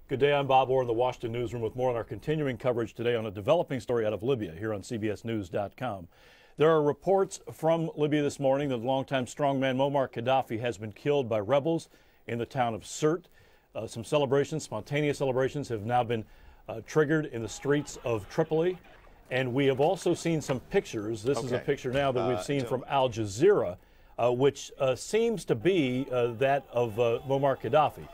Good day, I'm Bob Orr in the Washington newsroom with more on our continuing coverage today on a developing story out of Libya here on CBSNews.com. There are reports from Libya this morning that longtime strongman Muammar Qaddafi has been killed by rebels in the town of Sirte. Some celebrations, spontaneous celebrations, have now been triggered in the streets of Tripoli. And we have also seen some pictures. This is a picture now that we've seen from Al Jazeera, which seems to be that of Muammar Qaddafi.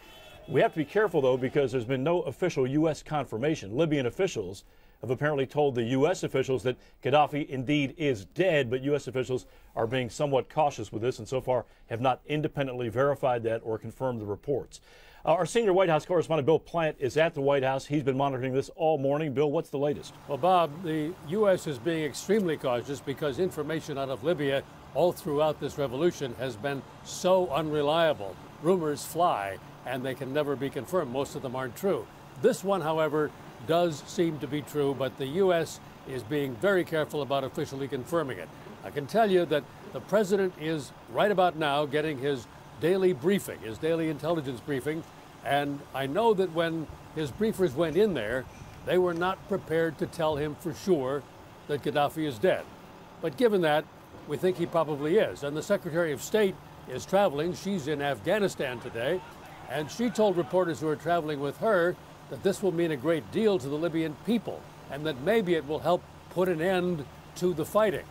We have to be careful, though, because there's been no official U.S. confirmation. Libyan officials have apparently told the U.S. officials that Qaddafi indeed is dead, but U.S. officials are being somewhat cautious with this and so far have not independently verified that or confirmed the reports. Our senior White House correspondent, Bill Plante, is at the White House. He's been monitoring this all morning. Bill, what's the latest? Well, Bob, the U.S. is being extremely cautious because information out of Libya all throughout this revolution has been so unreliable. Rumors fly, and they can never be confirmed. Most of them aren't true. This one, however, does seem to be true, but the U.S. is being very careful about officially confirming it. I can tell you that the president is right about now getting his daily briefing, his daily intelligence briefing, and I know that when his briefers went in there, they were not prepared to tell him for sure that Gaddafi is dead. But given that, we think he probably is. And the Secretary of State is traveling. She's in Afghanistan today. And she told reporters who are traveling with her that this will mean a great deal to the Libyan people and that maybe it will help put an end to the fighting.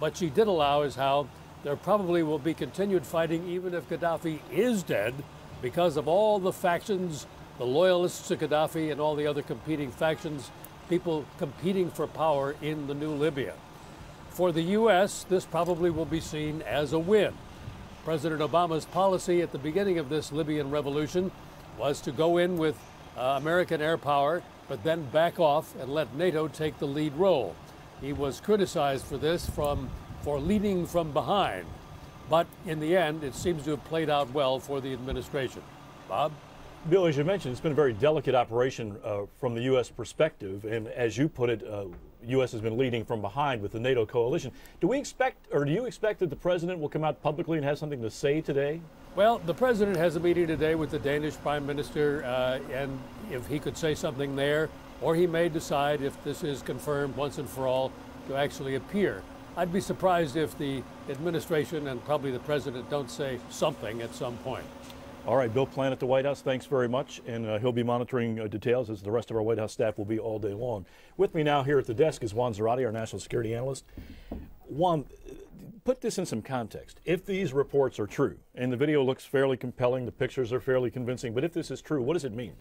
But she did allow as how there probably will be continued fighting even if Gaddafi is dead because of all the factions, the loyalists to Gaddafi and all the other competing factions, people competing for power in the new Libya. For the U.S., this probably will be seen as a win. President Obama's policy at the beginning of this Libyan revolution was to go in with American air power, but then back off and let NATO take the lead role. He was criticized for this for leading from behind. But in the end, it seems to have played out well for the administration. Bob? Bill, as you mentioned, it's been a very delicate operation from the U.S. perspective, and as you put it, U.S. has been leading from behind with the NATO coalition. Do you expect that the president will come out publicly and have something to say today? Well, the president has a meeting today with the Danish prime minister, and if he could say something there, or he may decide, if this is confirmed once and for all, to actually appear. I'd be surprised if the administration and probably the president don't say something at some point. All right, Bill Plante at the White House, thanks very much. And he'll be monitoring details as the rest of our White House staff will be all day long. With me now here at the desk is Juan Zarate, our national security analyst. Juan, put this in some context. If these reports are true, and the video looks fairly compelling, the pictures are fairly convincing, but if this is true, what does it mean?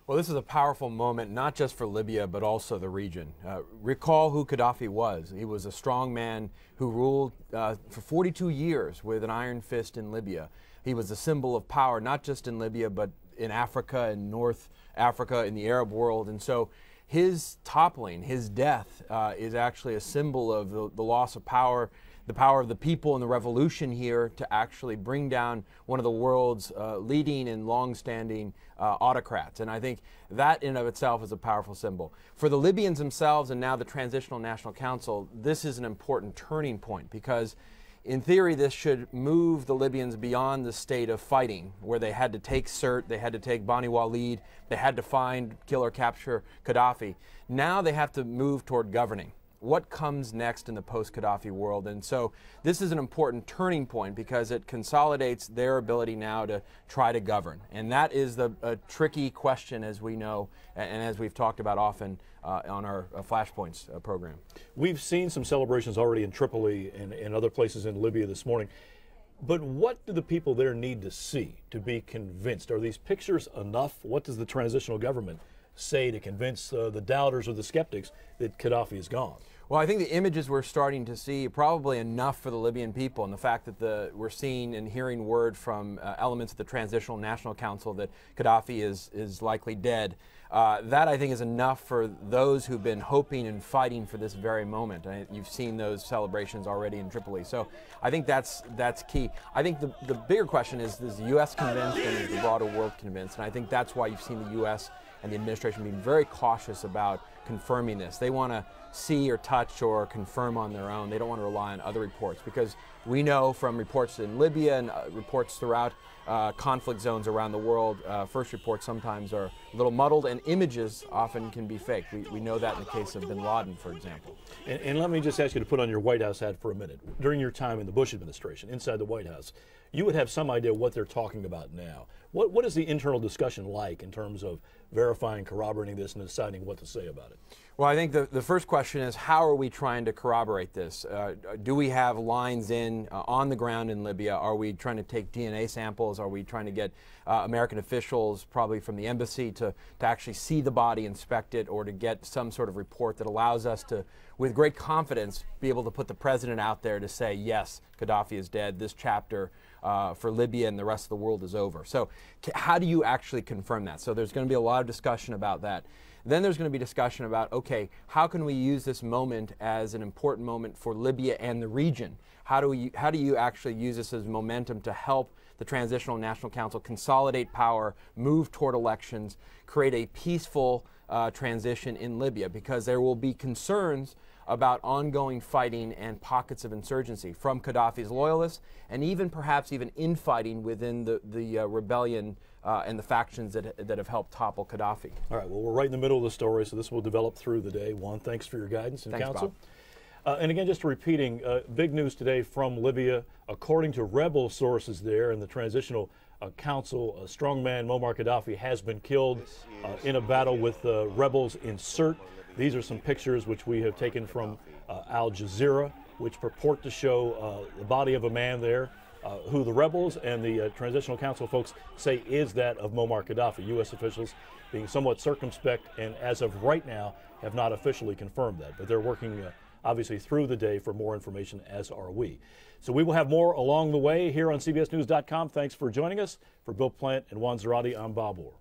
Well, this is a powerful moment, not just for Libya, but also the region. Recall who Qaddafi was. He was a strong man who ruled for 42 years with an iron fist in Libya. He was a symbol of power, not just in Libya, but in Africa and North Africa, in the Arab world. And so his toppling, his death, is actually a symbol of the loss of power, the power of the people in the revolution here to actually bring down one of the world's leading and long-standing autocrats. And I think that in and of itself is a powerful symbol. For the Libyans themselves and now the Transitional National Council, this is an important turning point because in theory, this should move the Libyans beyond the state of fighting, where they had to take Sirte, they had to take Bani Walid, they had to find, kill, or capture Qaddafi. Now they have to move toward governing. What comes next in the post-Qaddafi world? And so this is an important turning point because it consolidates their ability now to try to govern. And that is a tricky question, as we know, and as we've talked about often on our Flashpoints program. We've seen some celebrations already in Tripoli and other places in Libya this morning. But what do the people there need to see to be convinced? Are these pictures enough? What does the transitional government say to convince the doubters or the skeptics that Qaddafi is gone? Well, I think the images we're starting to see are probably enough for the Libyan people, and the fact that we're seeing and hearing word from elements of the Transitional National Council that Qaddafi is likely dead. That, I think, is enough for those who've been hoping and fighting for this very moment. You've seen those celebrations already in Tripoli. So I think that's key. I think the bigger question is the U.S. convinced and is the broader world convinced? And I think that's why you've seen the U.S. and the administration being very cautious about confirming this. They want to see or touch or confirm on their own. They don't want to rely on other reports because we know from reports in Libya and reports throughout conflict zones around the world, first reports sometimes are a little muddled, and images often can be fake. We know that in the case of bin Laden, for example. And let me just ask you to put on your White House hat for a minute. During your time in the Bush administration, inside the White House, you would have some idea what they're talking about now. What is the internal discussion like in terms of verifying, corroborating this, and deciding what to say about it? Well, I think the first question is, how are we trying to corroborate this? Do we have lines on the ground in Libya? Are we trying to take DNA samples? Are we trying to get American officials, probably from the embassy, to actually see the body, inspect it, or to get some sort of report that allows us to, with great confidence, be able to put the president out there to say, yes, Qaddafi is dead, this chapter for Libya and the rest of the world is over. So how do you actually confirm that? So there's going to be a lot of discussion about that. Then there's going to be discussion about, okay, how can we use this moment as an important moment for Libya and the region? How do you actually use this as momentum to help the Transitional National Council consolidate power, move toward elections, create a peaceful transition in Libya? Because there will be concerns about ongoing fighting and pockets of insurgency from Qaddafi's loyalists, and even perhaps even infighting within the rebellion and the factions that have helped topple Qaddafi. All right, well, we're right in the middle of the story, so this will develop through the day. Juan, thanks for your guidance and counsel. And again, just repeating, big news today from Libya. According to rebel sources there in the Transitional Council, strongman Muammar Qaddafi has been killed in a battle with rebels in Sirte. These are some pictures which we have taken from Al Jazeera, which purport to show the body of a man there, who the rebels and the Transitional Council folks say is that of Muammar Qaddafi. U.S. officials being somewhat circumspect and, as of right now, have not officially confirmed that. But they're working obviously through the day for more information, as are we. So we will have more along the way here on CBSNews.com. Thanks for joining us. For Bill Plante and Juan Zarate, I'm Bob Orr.